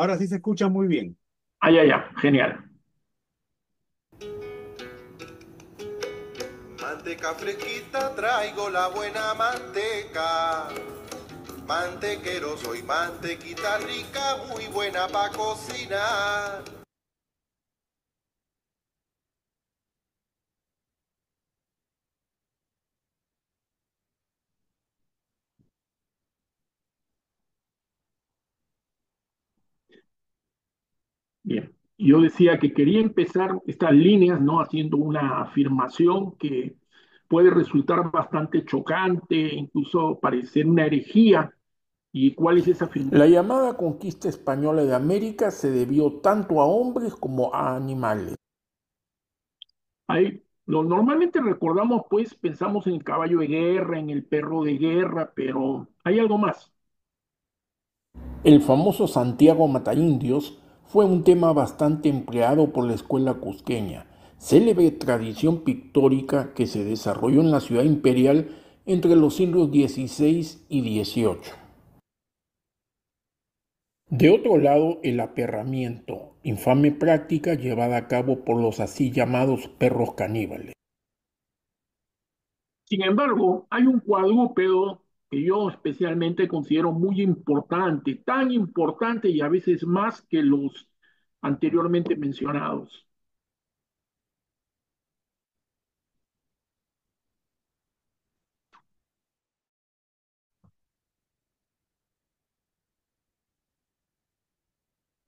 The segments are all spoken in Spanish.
Ahora sí se escucha muy bien. Ah, ya, ya, genial. Manteca fresquita, traigo la buena manteca. Mantequero soy, mantequita rica, muy buena pa' cocinar. Bien. Yo decía que quería empezar estas líneas, ¿no? Haciendo una afirmación que puede resultar bastante chocante, incluso parecer una herejía. ¿Y cuál es esa afirmación? La llamada conquista española de América se debió tanto a hombres como a animales. Normalmente recordamos, pues, pensamos en el caballo de guerra, en el perro de guerra, pero hay algo más. El famoso Santiago Mataindios fue un tema bastante empleado por la escuela cusqueña, célebre tradición pictórica que se desarrolló en la ciudad imperial entre los siglos XVI y XVIII. De otro lado, el aperramiento, infame práctica llevada a cabo por los así llamados perros caníbales. Sin embargo, hay un cuadrúpedo que yo especialmente considero muy importante, tan importante y a veces más que los anteriormente mencionados.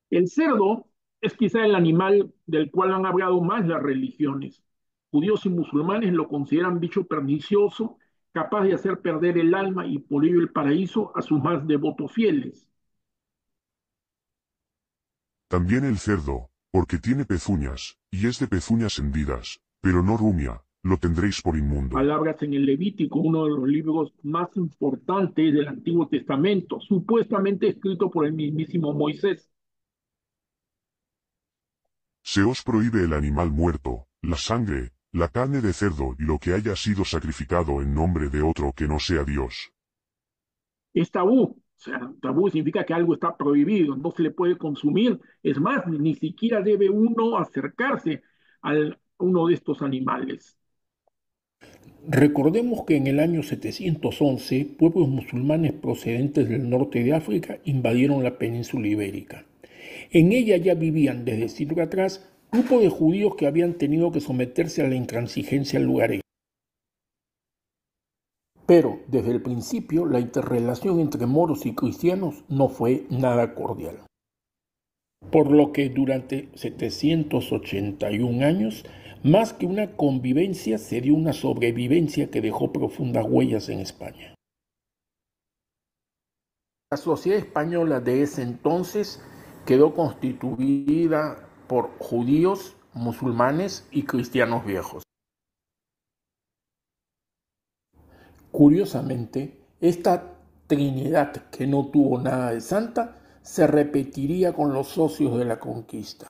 El cerdo es quizá el animal del cual han hablado más las religiones. Judíos y musulmanes lo consideran bicho pernicioso, capaz de hacer perder el alma y por ello el paraíso a sus más devotos fieles. También el cerdo, porque tiene pezuñas, y es de pezuñas hendidas, pero no rumia, lo tendréis por inmundo. Palabras en el Levítico, uno de los libros más importantes del Antiguo Testamento, supuestamente escrito por el mismísimo Moisés. Se os prohíbe el animal muerto, la sangre, la carne de cerdo y lo que haya sido sacrificado en nombre de otro que no sea Dios. Es tabú, o sea, tabú significa que algo está prohibido, no se le puede consumir, es más, ni siquiera debe uno acercarse a uno de estos animales. Recordemos que en el año 711 pueblos musulmanes procedentes del norte de África invadieron la península ibérica. En ella ya vivían desde siglo atrás grupos de judíos que habían tenido que someterse a la intransigencia lugareña. Pero desde el principio la interrelación entre moros y cristianos no fue nada cordial. Por lo que durante 781 años, más que una convivencia, se dio una sobrevivencia que dejó profundas huellas en España. La sociedad española de ese entonces quedó constituida por judíos, musulmanes y cristianos viejos. Curiosamente, esta trinidad que no tuvo nada de santa se repetiría con los socios de la conquista.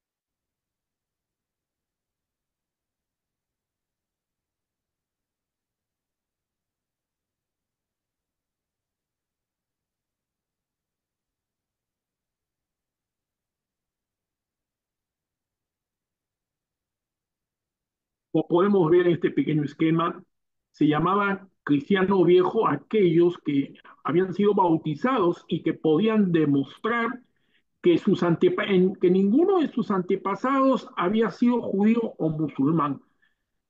Como podemos ver en este pequeño esquema, se llamaba cristiano viejo a aquellos que habían sido bautizados y que podían demostrar que, que ninguno de sus antepasados había sido judío o musulmán.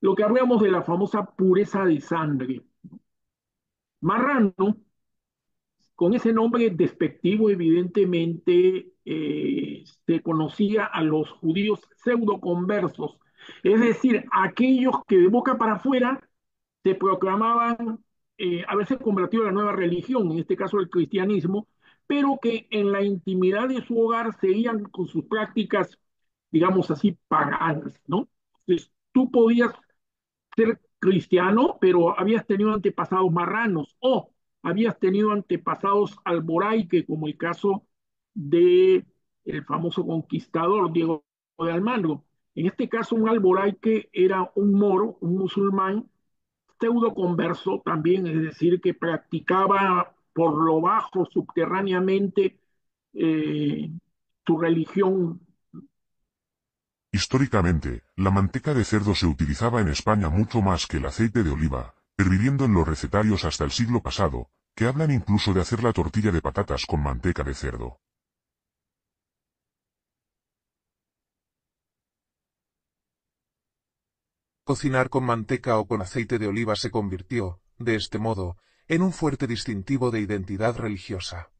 Lo que hablamos de la famosa pureza de sangre. Marrano, con ese nombre despectivo, evidentemente se conocía a los judíos pseudo conversos, es decir, aquellos que de boca para afuera se proclamaban haberse convertido a la nueva religión, en este caso el cristianismo, pero que en la intimidad de su hogar seguían con sus prácticas, digamos así, paganas, ¿no? Entonces, tú podías ser cristiano, pero habías tenido antepasados marranos o habías tenido antepasados alboraique, como el caso de el famoso conquistador Diego de Almagro. En este caso, un alboraique era un moro, un musulmán pseudo converso también, es decir, que practicaba por lo bajo subterráneamente eh, su religión. Históricamente, la manteca de cerdo se utilizaba en España mucho más que el aceite de oliva, perviviendo en los recetarios hasta el siglo pasado, que hablan incluso de hacer la tortilla de patatas con manteca de cerdo. Cocinar con manteca o con aceite de oliva se convirtió, de este modo, en un fuerte distintivo de identidad religiosa.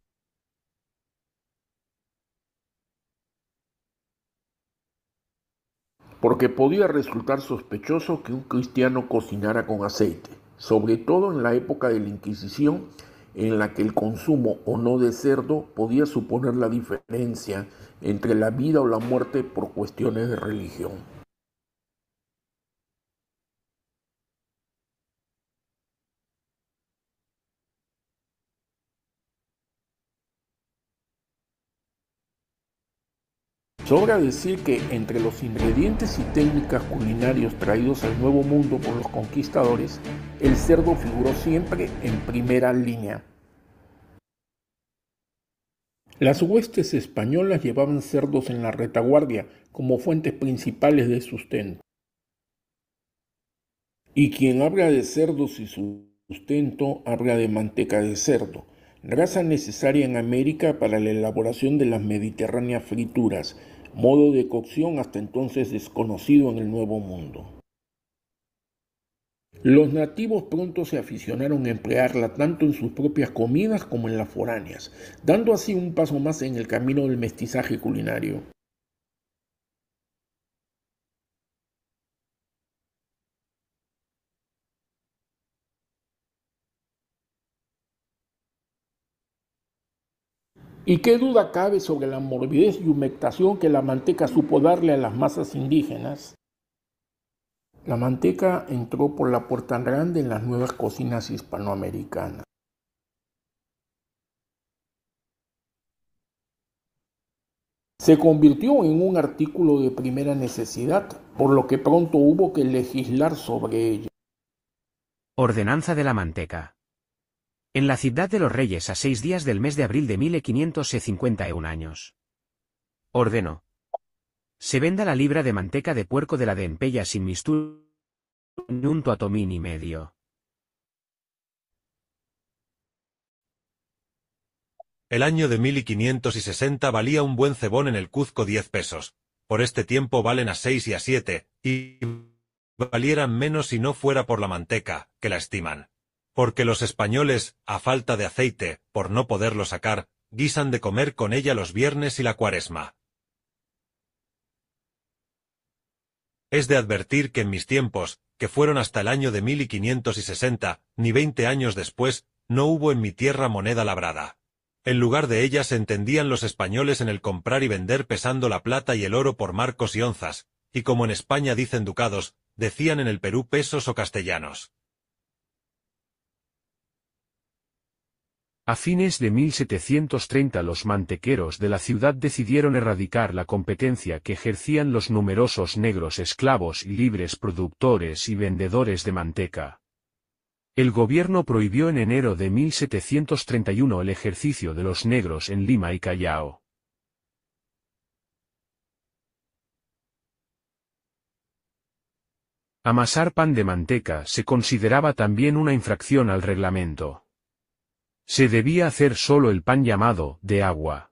Porque podía resultar sospechoso que un cristiano cocinara con aceite, sobre todo en la época de la Inquisición, en la que el consumo o no de cerdo podía suponer la diferencia entre la vida o la muerte por cuestiones de religión. Sobra decir que entre los ingredientes y técnicas culinarios traídos al Nuevo Mundo por los conquistadores, el cerdo figuró siempre en primera línea. Las huestes españolas llevaban cerdos en la retaguardia como fuentes principales de sustento. Y quien habla de cerdos y sustento habla de manteca de cerdo, grasa necesaria en América para la elaboración de las mediterráneas frituras, modo de cocción hasta entonces desconocido en el Nuevo Mundo. Los nativos pronto se aficionaron a emplearla tanto en sus propias comidas como en las foráneas, dando así un paso más en el camino del mestizaje culinario. ¿Y qué duda cabe sobre la morbidez y humectación que la manteca supo darle a las masas indígenas? La manteca entró por la puerta grande en las nuevas cocinas hispanoamericanas. Se convirtió en un artículo de primera necesidad, por lo que pronto hubo que legislar sobre ella. Ordenanza de la manteca. En la ciudad de los Reyes a 6 días del mes de abril de 1551 años. Ordeno. Se venda la libra de manteca de puerco de la de empella sin mistura ni un toatomín y medio. El año de 1560 valía un buen cebón en el Cuzco 10 pesos. Por este tiempo valen a 6 y a 7, y valieran menos si no fuera por la manteca, que la estiman. Porque los españoles, a falta de aceite, por no poderlo sacar, guisan de comer con ella los viernes y la cuaresma. Es de advertir que en mis tiempos, que fueron hasta el año de 1560, ni 20 años después, no hubo en mi tierra moneda labrada. En lugar de ella se entendían los españoles en el comprar y vender pesando la plata y el oro por marcos y onzas, y como en España dicen ducados, decían en el Perú pesos o castellanos. A fines de 1730 los mantequeros de la ciudad decidieron erradicar la competencia que ejercían los numerosos negros esclavos y libres productores y vendedores de manteca. El gobierno prohibió en enero de 1731 el ejercicio de los negros en Lima y Callao. Amasar pan de manteca se consideraba también una infracción al reglamento. Se debía hacer solo el pan llamado de agua.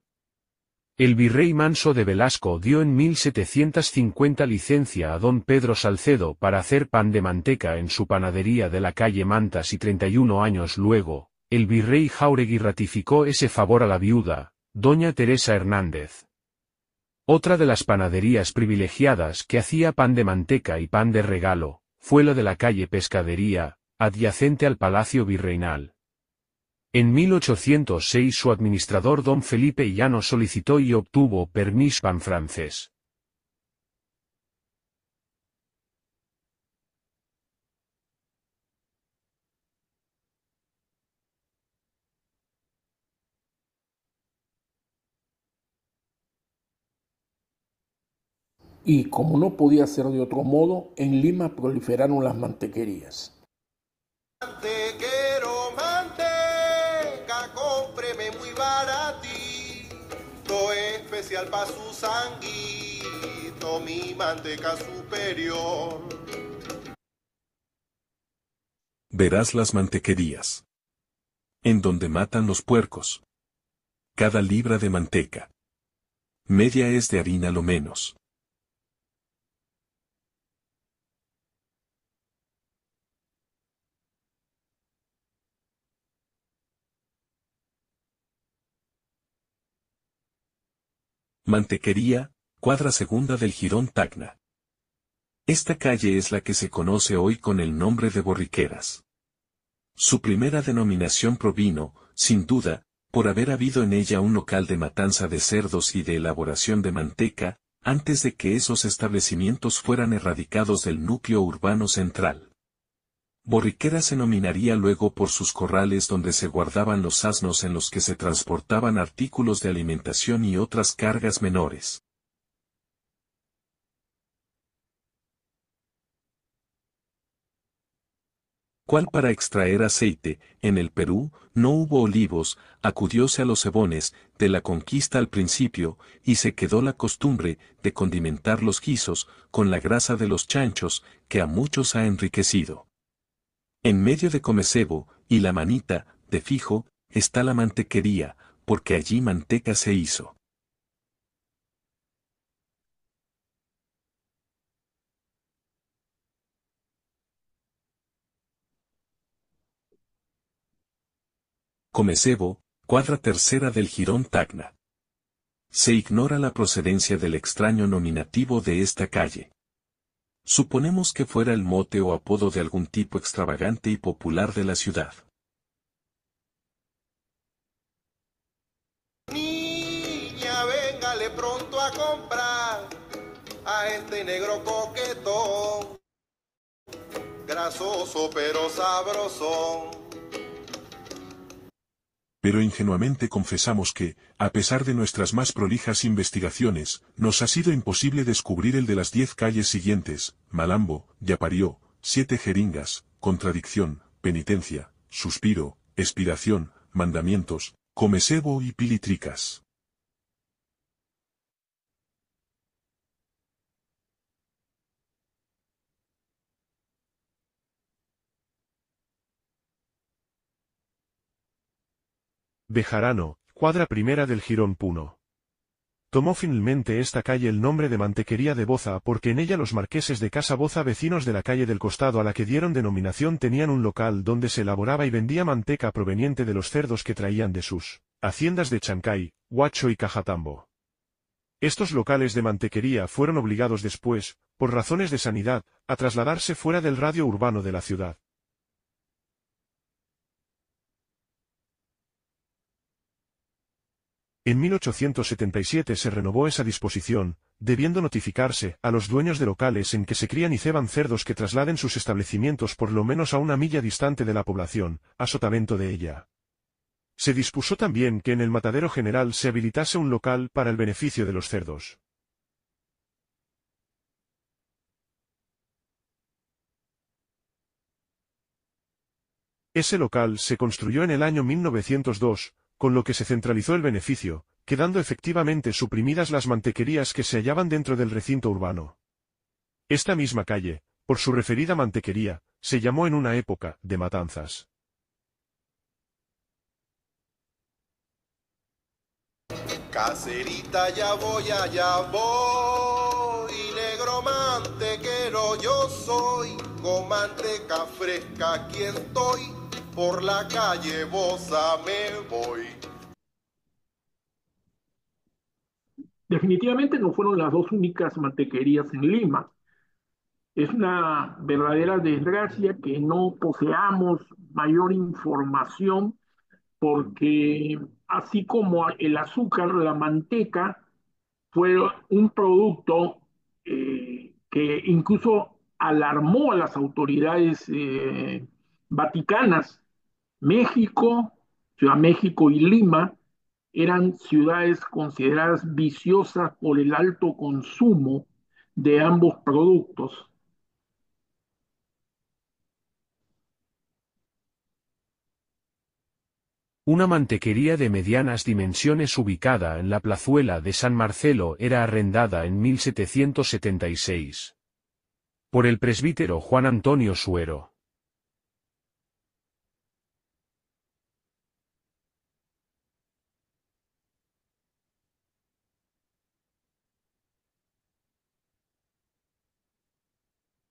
El virrey Manso de Velasco dio en 1750 licencia a don Pedro Salcedo para hacer pan de manteca en su panadería de la calle Mantas y 31 años luego, el virrey Jáuregui ratificó ese favor a la viuda, doña Teresa Hernández. Otra de las panaderías privilegiadas que hacía pan de manteca y pan de regalo, fue la de la calle Pescadería, adyacente al Palacio Virreinal. En 1806 su administrador don Felipe Llano solicitó y obtuvo permiso pan francés. Y como no podía ser de otro modo, en Lima proliferaron las mantequerías. Mantequero, manteca, cómpreme muy baratito, especial especial para su sanguito, mi manteca superior. Verás las mantequerías. En donde matan los puercos. Cada libra de manteca. Media es de harina lo menos. Mantequería, cuadra segunda del Jirón Tacna. Esta calle es la que se conoce hoy con el nombre de Borriqueras. Su primera denominación provino, sin duda, por haber habido en ella un local de matanza de cerdos y de elaboración de manteca, antes de que esos establecimientos fueran erradicados del núcleo urbano central. Borriqueras se nominaría luego por sus corrales donde se guardaban los asnos en los que se transportaban artículos de alimentación y otras cargas menores. Cual para extraer aceite, en el Perú, no hubo olivos, acudióse a los cebones, de la conquista al principio, y se quedó la costumbre de condimentar los guisos, con la grasa de los chanchos, que a muchos ha enriquecido. En medio de Comecebo, y la manita, de fijo, está la mantequería, porque allí manteca se hizo. Comecebo, cuadra tercera del Jirón Tacna. Se ignora la procedencia del extraño nominativo de esta calle. Suponemos que fuera el mote o apodo de algún tipo extravagante y popular de la ciudad. Niña, véngale pronto a comprar a este negro coquetón, grasoso pero sabrosón. Pero ingenuamente confesamos que, a pesar de nuestras más prolijas investigaciones, nos ha sido imposible descubrir el de las 10 calles siguientes: Malambo, Yaparió, 7 Jeringas, Contradicción, Penitencia, Suspiro, Expiración, Mandamientos, Comecebo y Pilitricas. Bejarano, cuadra primera del Jirón Puno. Tomó finalmente esta calle el nombre de Mantequería de Boza porque en ella los marqueses de Casa Boza, vecinos de la calle del costado a la que dieron denominación, tenían un local donde se elaboraba y vendía manteca proveniente de los cerdos que traían de sus haciendas de Chancay, Huacho y Cajatambo. Estos locales de mantequería fueron obligados después, por razones de sanidad, a trasladarse fuera del radio urbano de la ciudad. En 1877 se renovó esa disposición, debiendo notificarse a los dueños de locales en que se crían y ceban cerdos que trasladen sus establecimientos por lo menos a 1 milla distante de la población, a sotavento de ella. Se dispuso también que en el matadero general se habilitase un local para el beneficio de los cerdos. Ese local se construyó en el año 1902, con lo que se centralizó el beneficio, quedando efectivamente suprimidas las mantequerías que se hallaban dentro del recinto urbano. Esta misma calle, por su referida mantequería, se llamó en una época de Matanzas. Caserita, allá voy, negro mantequero yo soy, con manteca fresca aquí estoy, por la calle Boza me voy. Definitivamente no fueron las dos únicas mantequerías en Lima. Es una verdadera desgracia que no poseamos mayor información porque así como el azúcar, la manteca fue un producto que incluso alarmó a las autoridades vaticanas. México, Ciudad México y Lima eran ciudades consideradas viciosas por el alto consumo de ambos productos. Una mantequería de medianas dimensiones ubicada en la plazuela de San Marcelo era arrendada en 1776 por el presbítero Juan Antonio Suero.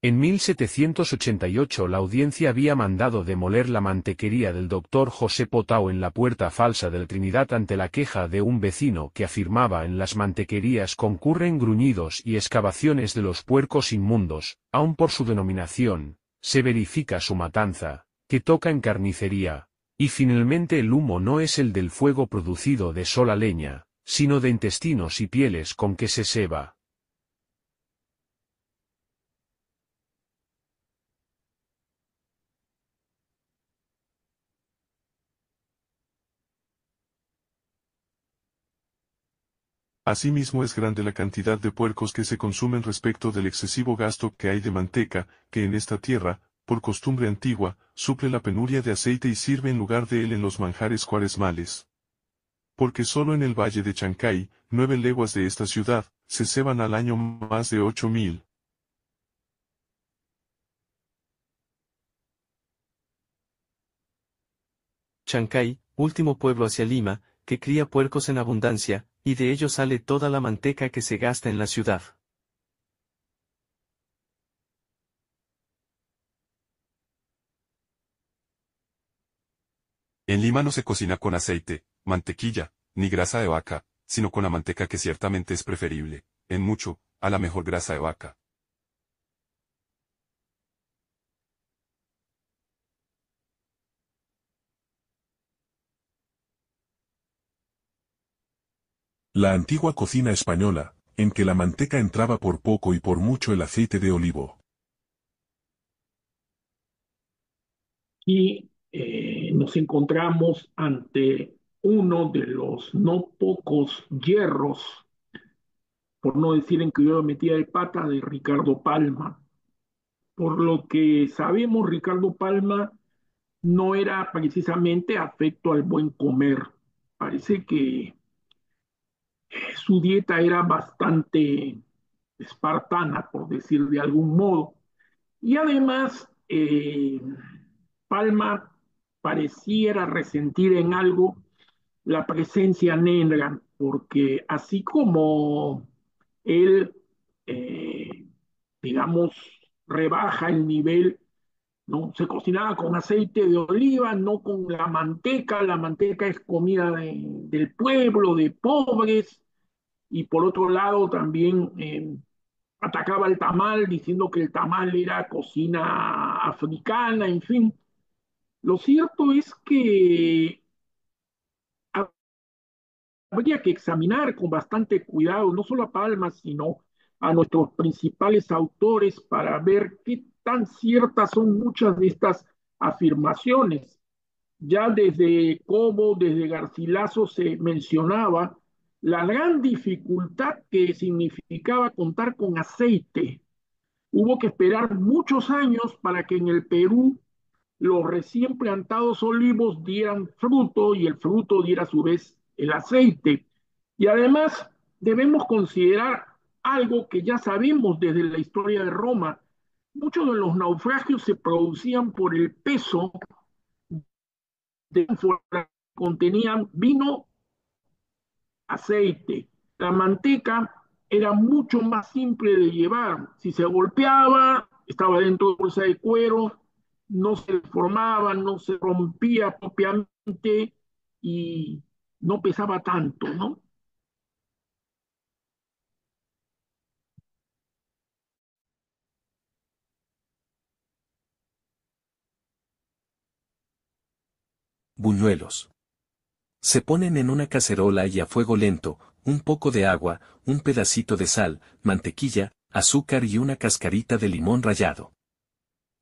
En 1788 la audiencia había mandado demoler la mantequería del doctor José Potau en la Puerta Falsa del Trinidad ante la queja de un vecino que afirmaba en las mantequerías concurren gruñidos y excavaciones de los puercos inmundos, aun por su denominación, se verifica su matanza, que toca en carnicería, y finalmente el humo no es el del fuego producido de sola leña, sino de intestinos y pieles con que se ceba. Asimismo es grande la cantidad de puercos que se consumen respecto del excesivo gasto que hay de manteca, que en esta tierra, por costumbre antigua, suple la penuria de aceite y sirve en lugar de él en los manjares cuaresmales. Porque solo en el valle de Chancay, 9 leguas de esta ciudad, se ceban al año más de 8.000. Chancay, último pueblo hacia Lima, que cría puercos en abundancia, y de ellos sale toda la manteca que se gasta en la ciudad. En Lima no se cocina con aceite, mantequilla, ni grasa de vaca, sino con la manteca que ciertamente es preferible, en mucho, a la mejor grasa de vaca. La antigua cocina española, en que la manteca entraba por poco y por mucho el aceite de olivo. Y nos encontramos ante uno de los no pocos hierros, por no decir en que yo metía de pata, de Ricardo Palma. Por lo que sabemos, Ricardo Palma no era precisamente afecto al buen comer. Parece que su dieta era bastante espartana, por decir de algún modo. Y además, Palma pareciera resentir en algo la presencia negra, porque así como él, eh, digamos, rebaja el nivel, ¿no? Se cocinaba con aceite de oliva, no con la manteca es comida del pueblo, de pobres, y por otro lado también atacaba el tamal diciendo que el tamal era cocina africana, en fin. Lo cierto es que habría que examinar con bastante cuidado no solo a Palma, sino a nuestros principales autores para ver qué tan ciertas son muchas de estas afirmaciones. Ya desde Cobo, desde Garcilaso se mencionaba la gran dificultad que significaba contar con aceite. Hubo que esperar muchos años para que en el Perú los recién plantados olivos dieran fruto y el fruto diera a su vez el aceite. Y además debemos considerar algo que ya sabemos desde la historia de Roma. Muchos de los naufragios se producían por el peso de ánforas que contenían vino, aceite. La manteca era mucho más simple de llevar. Si se golpeaba, estaba dentro de bolsa de cuero, no se deformaba, no se rompía propiamente y no pesaba tanto, ¿no? Buñuelos. Se ponen en una cacerola y a fuego lento, un poco de agua, un pedacito de sal, mantequilla, azúcar y una cascarita de limón rallado.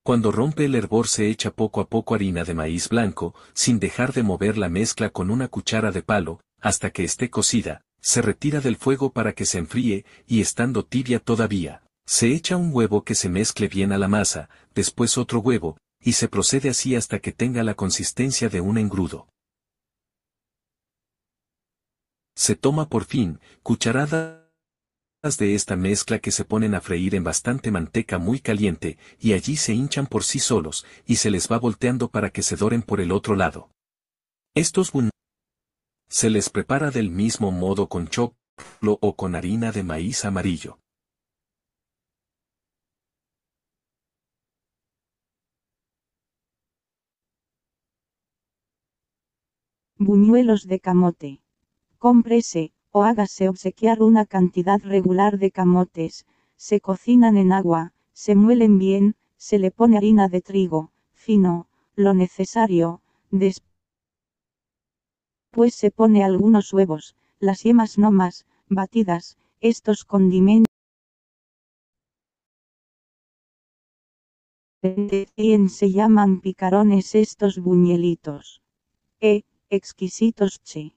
Cuando rompe el hervor se echa poco a poco harina de maíz blanco, sin dejar de mover la mezcla con una cuchara de palo, hasta que esté cocida, se retira del fuego para que se enfríe, y estando tibia todavía, se echa un huevo que se mezcle bien a la masa, después otro huevo, y se procede así hasta que tenga la consistencia de un engrudo. Se toma por fin, cucharadas de esta mezcla que se ponen a freír en bastante manteca muy caliente, y allí se hinchan por sí solos, y se les va volteando para que se doren por el otro lado. Estos se les prepara del mismo modo con choclo o con harina de maíz amarillo. Buñuelos de camote. Cómprese, o hágase obsequiar una cantidad regular de camotes, se cocinan en agua, se muelen bien, se le pone harina de trigo, fino, lo necesario, después se pone algunos huevos, las yemas no más, batidas, estos condimentos se llaman picarones estos buñuelitos. Exquisitos che.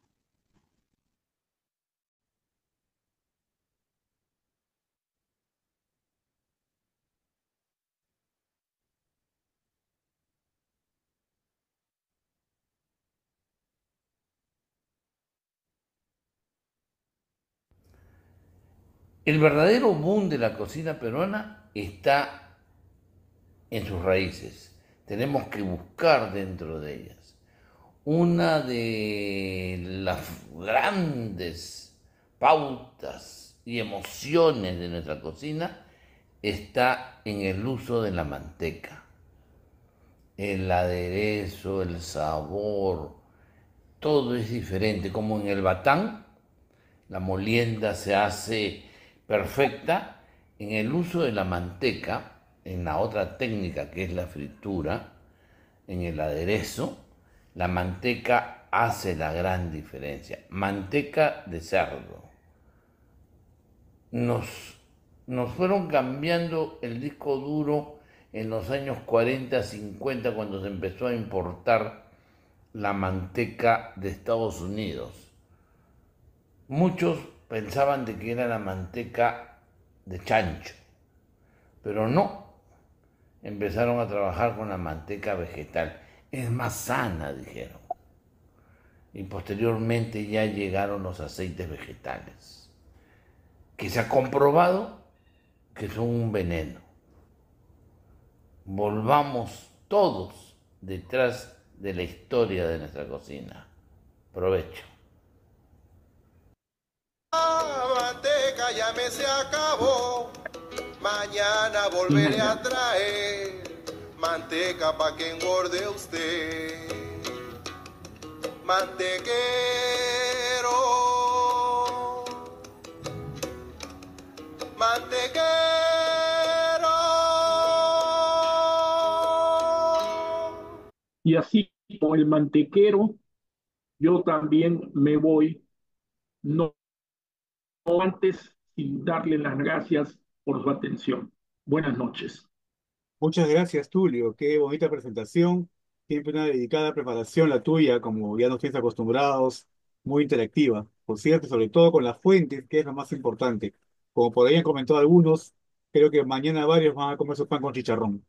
El verdadero boom de la cocina peruana está en sus raíces. Tenemos que buscar dentro de ellas. Una de las grandes pautas y emociones de nuestra cocina está en el uso de la manteca. El aderezo, el sabor, todo es diferente. Como en el batán, la molienda se hace perfecta, en el uso de la manteca, en la otra técnica que es la fritura, en el aderezo, la manteca hace la gran diferencia. Manteca de cerdo. Nos fueron cambiando el disco duro en los años 40, 50, cuando se empezó a importar la manteca de Estados Unidos. Muchos pensaban de que era la manteca de chancho, pero no. Empezaron a trabajar con la manteca vegetal. Es más sana, dijeron. Y posteriormente ya llegaron los aceites vegetales, que se ha comprobado que son un veneno. Volvamos todos detrás de la historia de nuestra cocina. Provecho. La manteca ya me se acabó, mañana volveré a traer manteca pa' que engorde usted. Mantequero, mantequero. Y así con el mantequero, yo también me voy, no antes sin darle las gracias por su atención. Buenas noches. Muchas gracias, Tulio. Qué bonita presentación. Siempre una dedicada preparación la tuya, como ya nos tienes acostumbrados, muy interactiva. Por cierto, sobre todo con las fuentes, que es lo más importante. Como por ahí han comentado algunos, creo que mañana varios van a comer su pan con chicharrón.